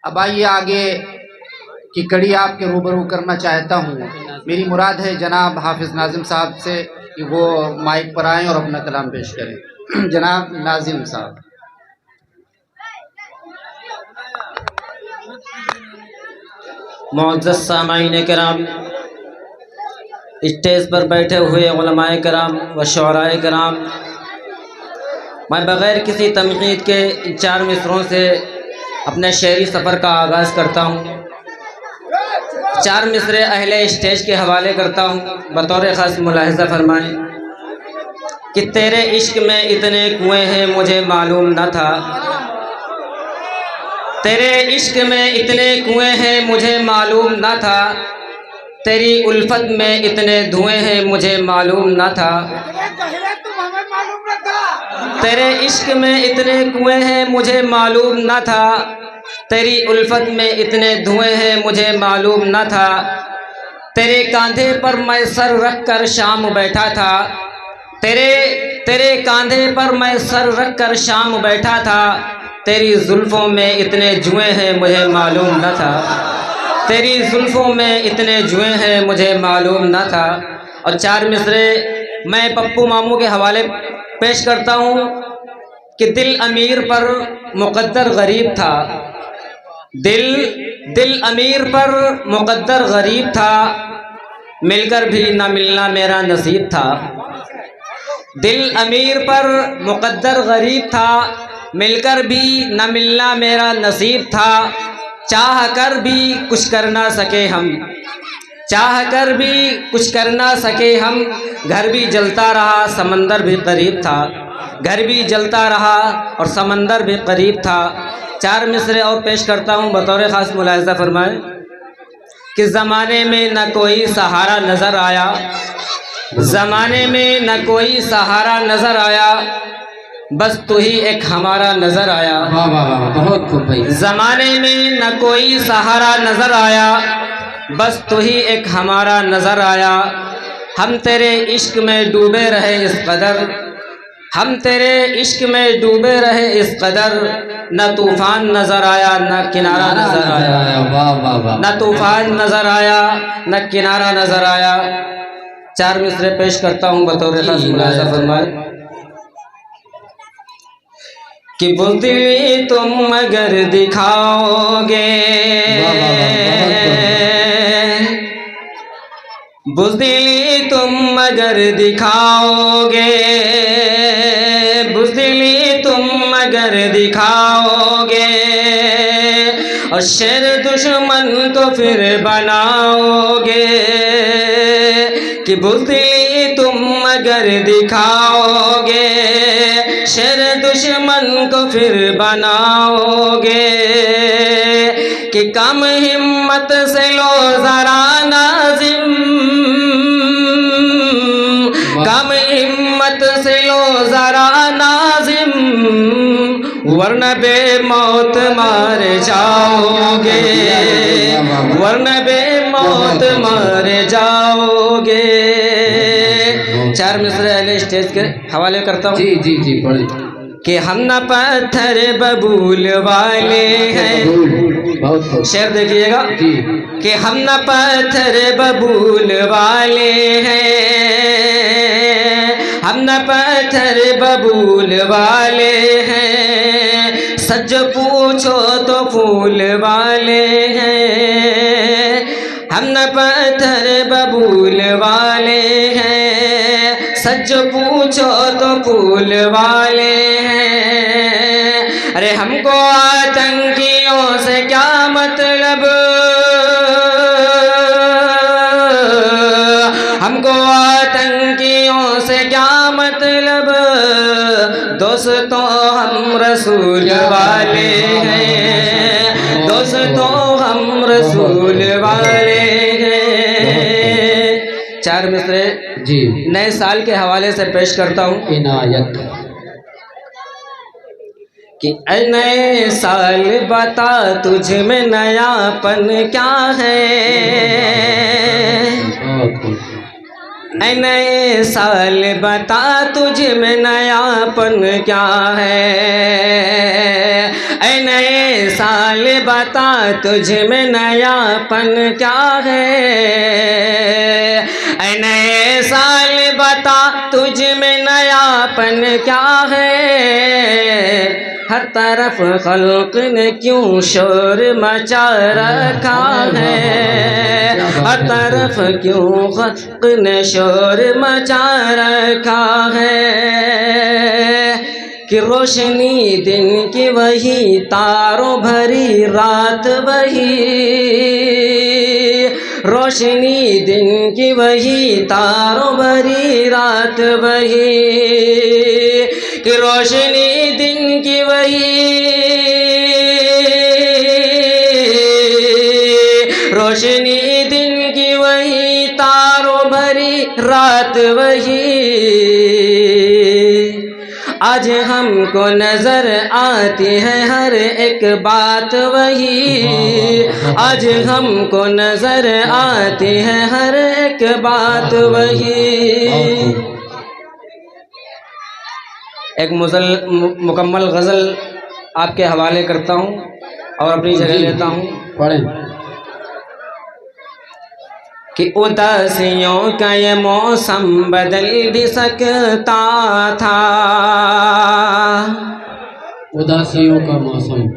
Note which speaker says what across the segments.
Speaker 1: अब आइए आगे की कड़ी आपके रूबरू करना चाहता हूँ। मेरी मुराद है जनाब हाफिज़ नाजिम साहब से कि वो माइक पर आएँ और अपना कलाम पेश करें। जनाब नाजिम साहब।
Speaker 2: मुअज़्ज़ज़ सामाईन किराम, स्टेज पर बैठे हुए उलमाए किराम व शुअराए किराम, मैं बग़ैर किसी तमहीद के इन 4 मिसरों से अपने शेरी सफ़र का आगाज़ करता हूँ। 4 मिसरे अहले स्टेज के हवाले करता हूँ। बतौर ख़ास मुलाहिज़ा फरमाएँ कि तेरे इश्क में इतने कुएँ हैं मुझे मालूम न था, तेरे इश्क में इतने कुएँ हैं मुझे मालूम न था, तेरी उल्फत में इतने धुएँ हैं मुझे मालूम न था, तेरे इश्क में इतने कुएँ हैं मुझे मालूम न था, तेरी उल्फत में इतने धुएँ हैं मुझे मालूम न था, तेरे कांधे पर मैं सर रख कर शाम बैठा था, तेरे कांधे पर मैं सर रख कर शाम बैठा था, तेरी जुल्फ़ों में इतने जुएँ हैं मुझे मालूम न था, तेरी जुल्फ़ों में इतने जुएँ हैं मुझे मालूम न था। और 4 मिसरे मैं पप्पू मामू के हवाले पेश करता हूँ कि दिल अमीर पर मुक़द्दर गरीब था, दिल अमीर पर मुक़द्दर गरीब था, मिलकर भी न मिलना मेरा नसीब था। दिल अमीर पर मुक़द्दर गरीब था, मिलकर भी न मिलना मेरा नसीब था। चाह कर भी कुछ कर ना सके हम, चाह कर भी कुछ कर ना सके हम, घर भी जलता रहा समंदर भी करीब था, घर भी जलता रहा और समंदर भी करीब था। 4 मिसरे और पेश करता हूँ। बतौर ख़ास मुलाहिज़ा फरमाएं कि ज़माने में न कोई सहारा नज़र आया, ज़माने में न कोई सहारा नज़र आया, बस तू ही एक हमारा नज़र आया।
Speaker 1: वाह वाह वाह, बहुत खूब भाई।
Speaker 2: ज़माने में न कोई सहारा नज़र आया, बस तू ही एक हमारा नज़र आया। हम तेरे इश्क में डूबे रहे इस कदर, हम तेरे इश्क में डूबे रहे इस कदर, न तूफ़ान नज़र आया न किनारा नज़र आया।
Speaker 1: वाह वाह वाह।
Speaker 2: न तूफ़ान नज़र आया न किनारा नज़र आया। 4 मिसरे पेश करता हूँ। बतौर ख़ास मुलाहिज़ा फरमाएं कि बुज़दिली तुम अगर दिखाओगे, बुज़दिली तुम अगर दिखाओगे, बुज़दिली तुम अगर दिखाओगे, और शेर दुश्मन को फिर बनाओगे, कि बुज़दिली तुम अगर दिखाओगे, शेर दुश्मन को फिर बनाओगे, कि कम हिम्मत से लो ज़रा नाज़िम, कम हिम्मत से लो ज़रा नाज़िम, वरना बेमौत मार जाओगे, वरना बेमौत मार जाओगे। 4 मिसरे अहले स्टेज के हवाले करता हूँ।
Speaker 1: जी जी जी पढ़िए।
Speaker 2: कि हम न पत्थर बबूल वाले हैं, शेर देखिएगा, कि हम न पत्थर बबूल वाले हैं, हम न पत्थर बबूल वाले हैं, सच पूछो तो फूल वाले हैं, हम न पत्थर बबूल वाले हैं, सच पूछो तो फूल वाले हैं। अरे हमको आतंकियों से क्या मतलब, हमको आतंकियों से क्या मतलब, दोस्तों हम रसूल वाले हैं, दोस्तों हम रसूल वाले हैं। 4 मिसरे
Speaker 1: जी
Speaker 2: नए साल के हवाले से पेश करता हूँ।
Speaker 1: इनायत।
Speaker 2: कि ऐ नए साल बता तुझ में नयापन क्या है, ऐ नए साल बता तुझ में नयापन क्या है, ऐ नए साल बता तुझ में नयापन क्या है, ऐ नए साल बता तुझ में नयापन क्या है। हर तरफ खल्क ने क्यों शोर मचा रखा है, हर तरफ क्यों खल्क ने शोर मचा रखा है। कि रोशनी दिन की वही, तारों भरी रात वही, रोशनी दिन की वही, तारों भरी रात वही, कि रोशनी दिन की वही, रोशनी दिन की वही, तारों भरी रात वही। आज हमको नजर आती है हर एक बात वही, आज हमको नजर आती है हर एक बात वही। एक मुकम्मल गज़ल आपके हवाले करता हूँ और अपनी जगह लेता हूँ।
Speaker 3: पढ़ें।
Speaker 2: कि उदासियों का ये मौसम बदल भी सकता था,
Speaker 3: उदासियों का मौसम।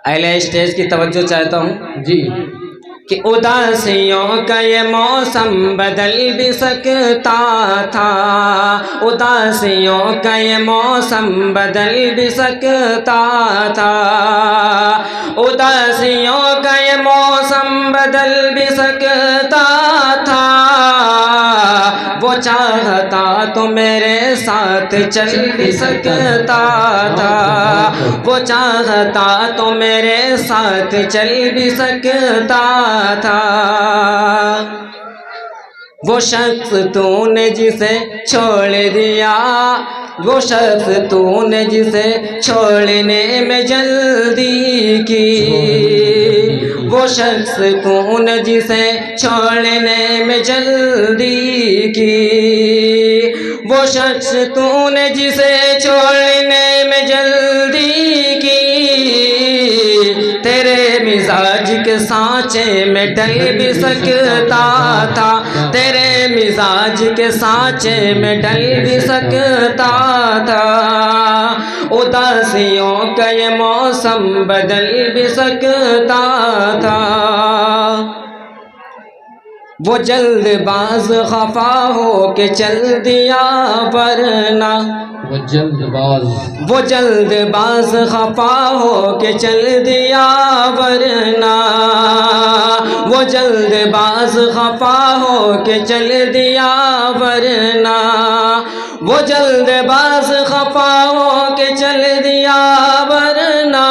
Speaker 2: अगले स्टेज की तवज्जो चाहता हूँ
Speaker 3: जी।
Speaker 2: कि उदासियों का ये मौसम बदल भी सकता था, उदासियों का ये मौसम बदल भी सकता था, उदासियों का ये मौसम बदल भी सकता था। वो चाहता तो मेरे साथ चल भी सकता था, वो चाहता तो मेरे साथ चल भी सकता था। वो शख्स तूने जिसे छोड़ दिया, वो शख्स तूने जिसे छोड़ने में जल्दी की, वो शख्स तूने जिसे छोड़ने में जल्दी की, वो शख्स तूने जिसे छोड़ने में जल्दी की। तेरे मिजाज के सांचे में ढल भी सकता था, तेरे मिजाज के सांचे में ढल भी सकता था। उदासियों का ये मौसम बदल भी सकता था। वो जल्दबाज खफा हो के चल दिया वरना,
Speaker 3: वो जल्दबाज,
Speaker 2: वो जल्दबाज खफा हो के चल दिया वरना, वो जल्दबाज खफा हो के चल दिया वरना, वो जल्दबाज खफा हो के चल दिया वरना।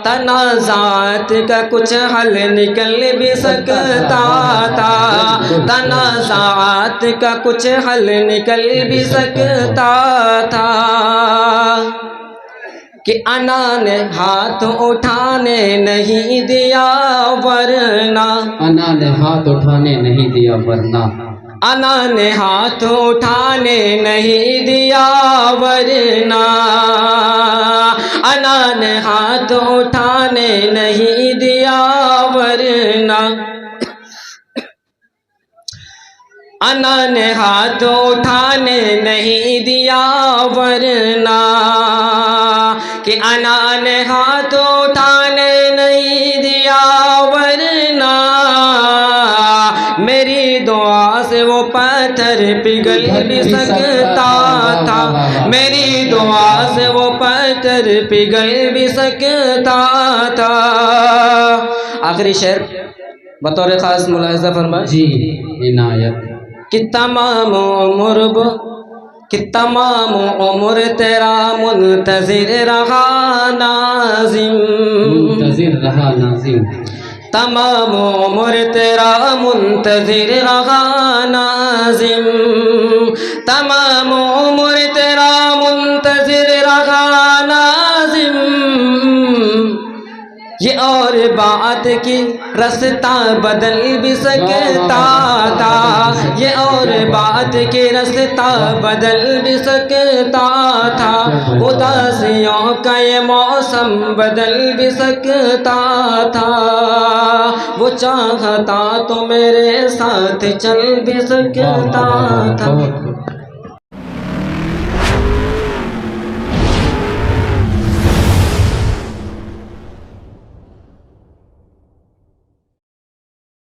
Speaker 2: तनाज़ात का कुछ हल निकल भी सकता था, तनाज़ात का कुछ हल निकल भी सकता था। कि अना ने हाथ उठाने नहीं दिया वरना,
Speaker 3: अना ने हाथ उठाने नहीं दिया वरना,
Speaker 2: अना ने हाथ उठाने नहीं दिया वरना, अना ने हाथ उठाने नहीं दिया वरना, अना ने हाथ उठाने नहीं दिया वरना। कि अना ने हाथ उठाने नहीं दिया वरना। मेरी दुआ से वो पत्थर पिघल भी सकता था, मेरी दुआ से वो पत्थर पिघल भी सकता था। आखिरी शेर बतौर ख़ास मुलाहिज़ा फरमा
Speaker 3: जी इनायत।
Speaker 2: कि तमाम उम्र तेरा मुंतज़िर रहा नाज़िम,
Speaker 3: मुंतज़िर रहा नाज़िम,
Speaker 2: तमाम उम्र तेरा मुंतज़िर रहा नाज़िम, तमाम उम्र तेरा मुंतज़िर रहा नाज़िम। ये और और बात की रास्ता बदल भी सकता था, ये और बात की रास्ता बदल भी सकता था, उदासियों का ये मौसम बदल भी सकता था, वो चाहता तो मेरे साथ चल भी सकता था।